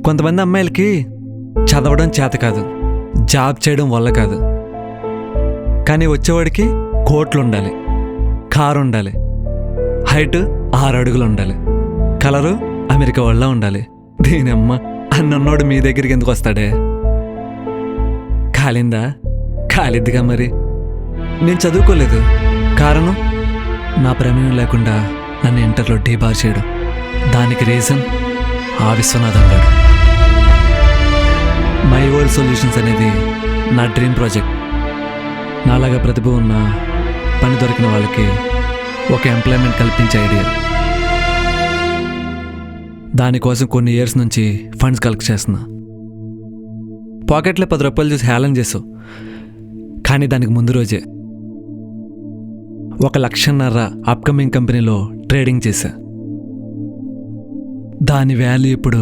కొంతమంది అమ్మాయిలకి చదవడం చేత కాదు, జాబ్ చేయడం వల్ల కాదు. కానీ వచ్చేవాడికి కోట్లు ఉండాలి, కారు ఉండాలి, హైట్ 6 అడుగులు ఉండాలి, కలరు అమెరికా వాళ్ళ ఉండాలి. దీనమ్మ అన్నోడు మీ దగ్గరికి ఎందుకు వస్తాడే? కాలిందా? కాలిద్దిగా మరి. నేను చదువుకోలేదు, కారణం నా ప్రమేయం లేకుండా నన్ను ఇంటర్లో డీబార్ చేయడం. దానికి రీజన్ ఆ విశ్వనాథం గారు. మై వరల్డ్ సొల్యూషన్స్ అనేది నా డ్రీమ్ ప్రాజెక్ట్. నాలాగా ప్రతిభ ఉన్న, పని దొరికిన వాళ్ళకి ఒక ఎంప్లాయ్మెంట్ కల్పించే ఐడియా. దానికోసం కొన్ని ఇయర్స్ నుంచి ఫండ్స్ కలెక్ట్ చేస్తున్నా. పాకెట్లో 10 రూపాయలు చూసి హేళన చేసావు, కానీ దానికి ముందు రోజే 1.5 లక్ష అప్కమింగ్ కంపెనీలో ట్రేడింగ్ చేశా. దాని వాల్యూ ఇప్పుడు